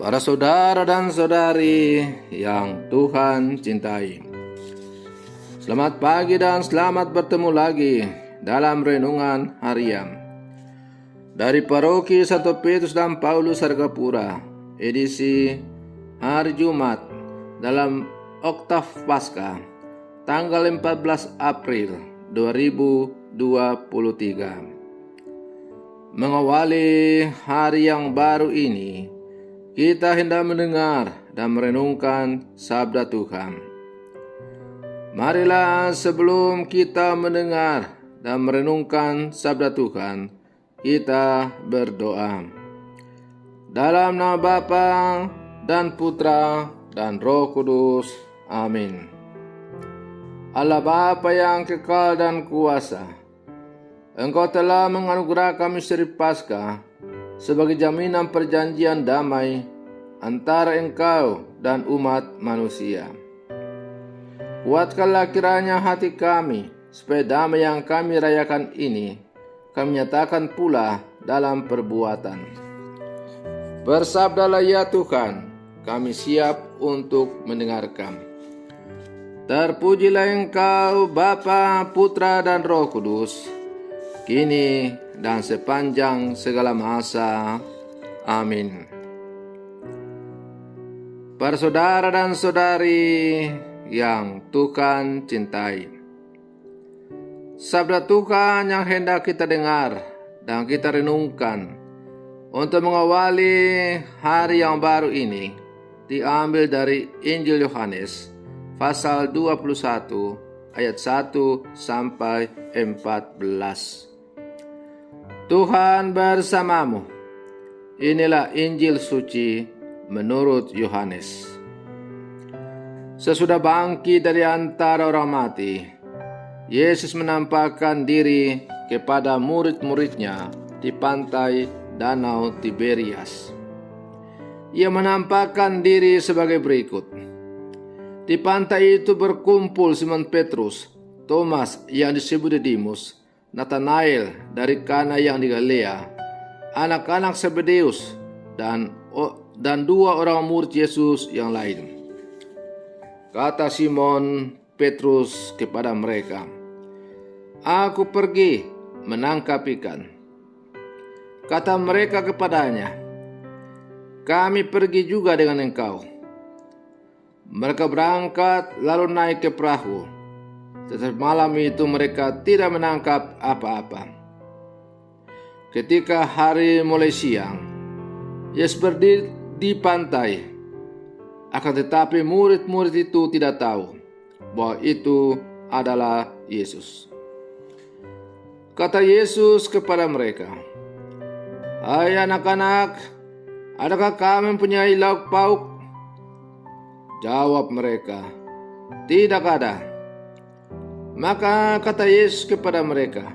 Para saudara dan saudari yang Tuhan cintai, selamat pagi dan selamat bertemu lagi dalam renungan harian dari Paroki Santo Petrus dan Paulus Hargapura, edisi hari Jumat dalam Oktav Paskah, tanggal 14 April 2023. Mengawali hari yang baru ini, kita hendak mendengar dan merenungkan sabda Tuhan. Marilah sebelum kita mendengar dan merenungkan sabda Tuhan, kita berdoa. Dalam nama Bapa dan Putra dan Roh Kudus. Amin. Allah Bapa yang kekal dan kuasa, Engkau telah menganugerahkan misteri Paskah sebagai jaminan perjanjian damai antara Engkau dan umat manusia. Kuatkanlah kiranya hati kami, supaya damai yang kami rayakan ini kami nyatakan pula dalam perbuatan. Bersabdalah ya Tuhan, kami siap untuk mendengarkan. Terpujilah Engkau Bapa, Putra dan Roh Kudus, kini dan sepanjang segala masa. Amin. Para saudara dan saudari yang Tuhan cintai, sabda Tuhan yang hendak kita dengar dan kita renungkan untuk mengawali hari yang baru ini diambil dari Injil Yohanes pasal 21 ayat 1 sampai 14. Tuhan bersamamu. Inilah Injil suci menurut Yohanes. Sesudah bangkit dari antara orang mati, Yesus menampakkan diri kepada murid-muridnya di pantai Danau Tiberias. Ia menampakkan diri sebagai berikut. Di pantai itu berkumpul Simon Petrus, Thomas yang disebut Didimus, Nathanael dari Kana yang di Galilea, anak-anak Zebedeus, dan dua orang murid Yesus yang lain. Kata Simon Petrus kepada mereka, "Aku pergi menangkap ikan." Kata mereka kepadanya, "Kami pergi juga dengan engkau." Mereka berangkat lalu naik ke perahu. Tetapi malam itu mereka tidak menangkap apa-apa. Ketika hari mulai siang, Yesus berdiri di pantai. Akan tetapi murid-murid itu tidak tahu bahwa itu adalah Yesus. Kata Yesus kepada mereka, "Hai anak-anak, adakah kami mempunyai lauk pauk?" Jawab mereka, "Tidak ada." Maka kata Yesus kepada mereka,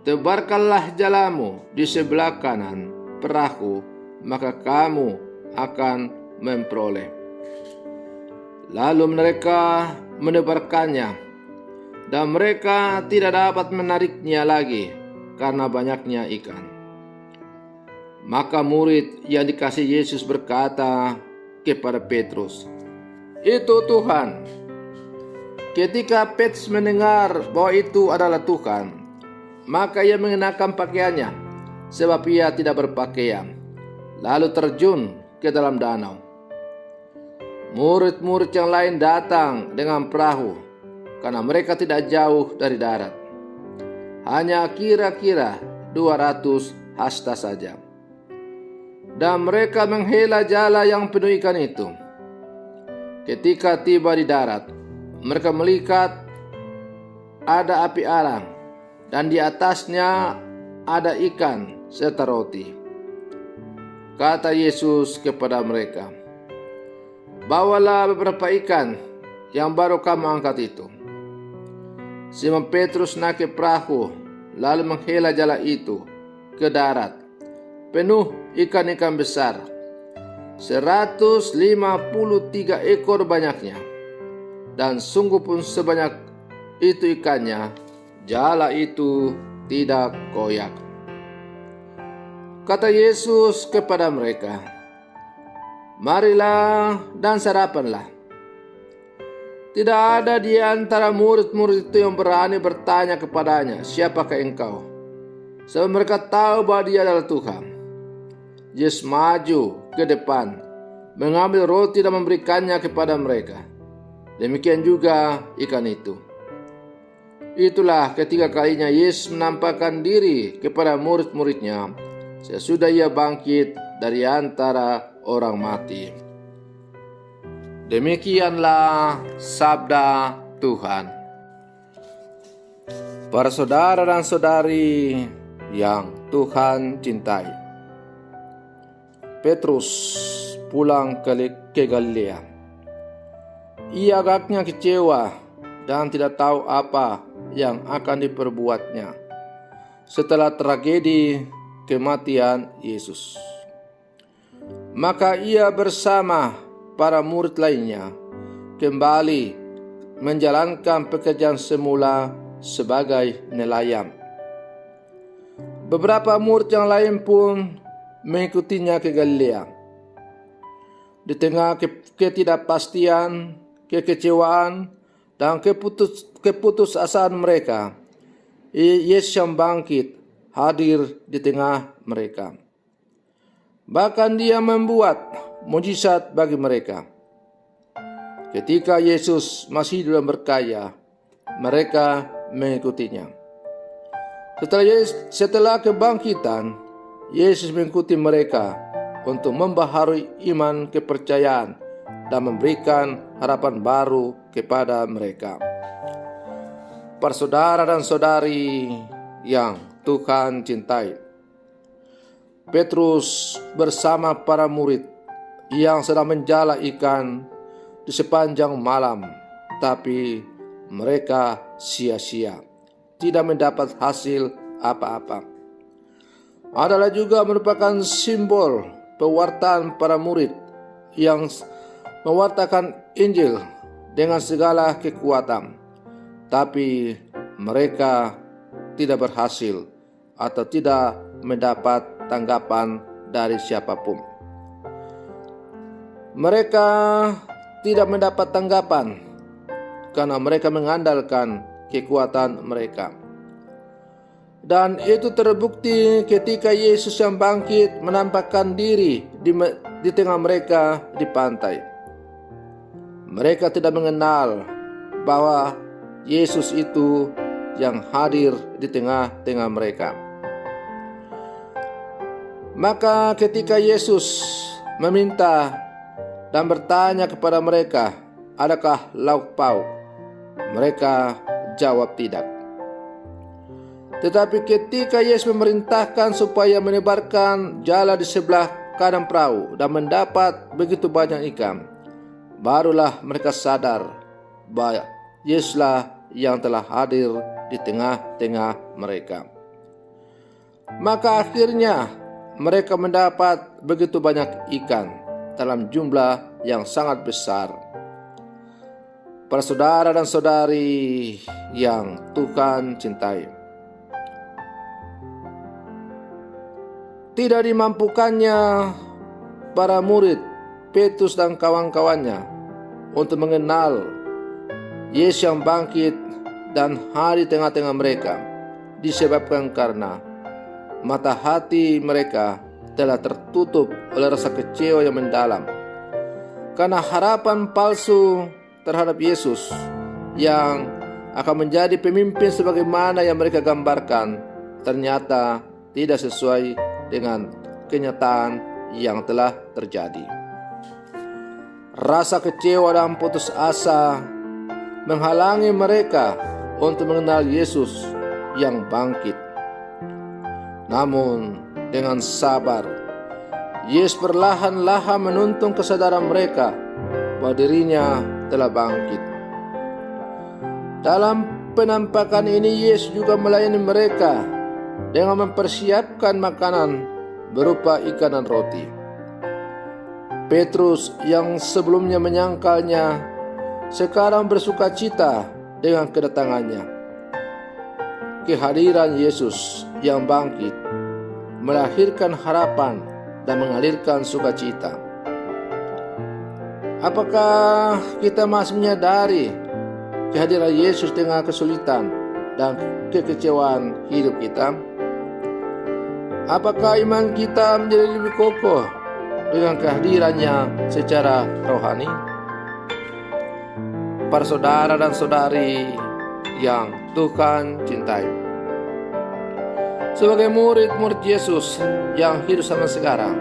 "Tebarkanlah jalamu di sebelah kanan perahu, maka kamu akan memperoleh." Lalu mereka menebarkannya, dan mereka tidak dapat menariknya lagi karena banyaknya ikan. Maka murid yang dikasih Yesus berkata kepada Petrus, "Itu Tuhan." Ketika Petrus mendengar bahwa itu adalah Tuhan, maka ia mengenakan pakaiannya, sebab ia tidak berpakaian, lalu terjun ke dalam danau. Murid-murid yang lain datang dengan perahu, karena mereka tidak jauh dari darat, hanya kira-kira 200 hasta saja. Dan mereka menghela jala yang penuh ikan itu. Ketika tiba di darat, mereka melihat ada api arang, dan di atasnya ada ikan serta roti. Kata Yesus kepada mereka, "Bawalah beberapa ikan yang baru kamu angkat itu." Simon Petrus naik ke perahu, lalu menghela jala itu ke darat, penuh ikan-ikan besar, 153 ekor banyaknya. Dan sungguh pun sebanyak itu ikannya, jala itu tidak koyak. Kata Yesus kepada mereka, marilah dan sarapanlah. Tidak ada di antara murid-murid itu yang berani bertanya kepadanya, siapakah engkau? Sebab mereka tahu bahwa dia adalah Tuhan. Yesus maju ke depan, mengambil roti dan memberikannya kepada mereka. Demikian juga ikan itu. Itulah ketiga kalinya Yesus menampakkan diri kepada murid-muridnya sesudah ia bangkit dari antara orang mati. Demikianlah sabda Tuhan. Para saudara dan saudari yang Tuhan cintai, Petrus pulang ke Galilea. Ia agaknya kecewa dan tidak tahu apa yang akan diperbuatnya setelah tragedi kematian Yesus. Maka ia bersama para murid lainnya kembali menjalankan pekerjaan semula sebagai nelayan. Beberapa murid yang lain pun mengikutinya ke Galilea. Di tengah ketidakpastian, kekecewaan, dan keputusasaan mereka, Yesus yang bangkit hadir di tengah mereka. Bahkan dia membuat mujizat bagi mereka. Ketika Yesus masih dalam berkaya, mereka mengikutinya. Setelah kebangkitan, Yesus mengikuti mereka untuk membaharui iman kepercayaan dan memberikan harapan baru kepada mereka. Para saudara dan saudari yang Tuhan cintai, Petrus bersama para murid yang sedang menjala ikan di sepanjang malam, tapi mereka sia-sia, tidak mendapat hasil apa-apa. Adalah juga merupakan simbol pewartaan para murid yang mewartakan Injil dengan segala kekuatan, tapi mereka tidak berhasil atau tidak mendapat tanggapan dari siapapun. Mereka tidak mendapat tanggapan karena mereka mengandalkan kekuatan mereka. Dan itu terbukti ketika Yesus yang bangkit menampakkan diri di tengah mereka di pantai. Mereka tidak mengenal bahwa Yesus itu yang hadir di tengah-tengah mereka. Maka ketika Yesus meminta dan bertanya kepada mereka, adakah lauk pauk? Mereka jawab tidak. Tetapi ketika Yesus memerintahkan supaya menebarkan jala di sebelah kanan perahu dan mendapat begitu banyak ikan, barulah mereka sadar bahwa Yesuslah yang telah hadir di tengah-tengah mereka. Maka akhirnya mereka mendapat begitu banyak ikan dalam jumlah yang sangat besar. Para saudara dan saudari yang Tuhan cintai, tidak dimampukannya para murid Petrus dan kawan-kawannya untuk mengenal Yesus yang bangkit dan hadir di tengah-tengah mereka, disebabkan karena mata hati mereka telah tertutup oleh rasa kecewa yang mendalam, karena harapan palsu terhadap Yesus yang akan menjadi pemimpin sebagaimana yang mereka gambarkan ternyata tidak sesuai dengan kenyataan yang telah terjadi. Rasa kecewa dan putus asa menghalangi mereka untuk mengenal Yesus yang bangkit. Namun dengan sabar, Yesus perlahan-lahan menuntun kesadaran mereka bahwa dirinya telah bangkit. Dalam penampakan ini Yesus juga melayani mereka dengan mempersiapkan makanan berupa ikan dan roti. Petrus yang sebelumnya menyangkalnya sekarang bersukacita dengan kedatangannya. Kehadiran Yesus yang bangkit melahirkan harapan dan mengalirkan sukacita. Apakah kita masih menyadari kehadiran Yesus dengan kesulitan dan kekecewaan hidup kita? Apakah iman kita menjadi lebih kokoh dengan kehadirannya secara rohani? Para saudara dan saudari yang Tuhan cintai, sebagai murid-murid Yesus yang hidup sama sekarang,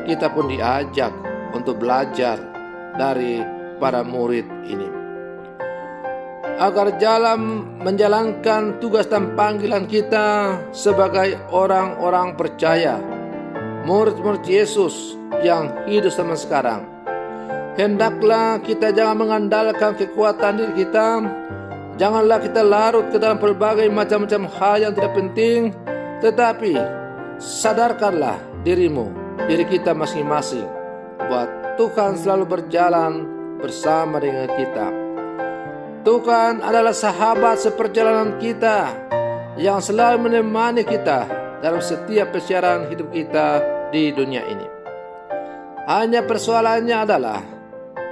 kita pun diajak untuk belajar dari para murid ini, agar dalam menjalankan tugas dan panggilan kita sebagai orang-orang percaya, murid-murid Yesus yang hidup sama sekarang, hendaklah kita jangan mengandalkan kekuatan diri kita. Janganlah kita larut ke dalam berbagai macam-macam hal yang tidak penting, tetapi sadarkanlah diri kita masing-masing bahwa Tuhan selalu berjalan bersama dengan kita. Tuhan adalah sahabat seperjalanan kita yang selalu menemani kita dalam setiap perjalanan hidup kita di dunia ini. Hanya persoalannya adalah,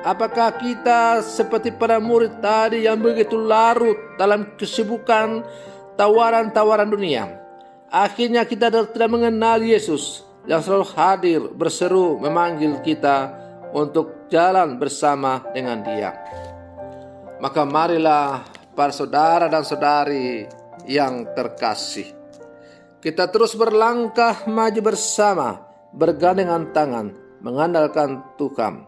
apakah kita seperti para murid tadi yang begitu larut dalam kesibukan tawaran-tawaran dunia? Akhirnya kita tidak mengenal Yesus yang selalu hadir, berseru, memanggil kita untuk jalan bersama dengan Dia. Maka marilah para saudara dan saudari yang terkasih, kita terus berlangkah maju bersama, bergandengan tangan, mengandalkan Tuhan.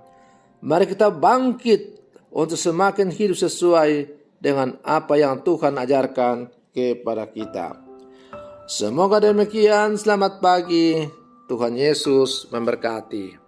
Mari kita bangkit untuk semakin hidup sesuai dengan apa yang Tuhan ajarkan kepada kita. Semoga demikian. Selamat pagi. Tuhan Yesus memberkati.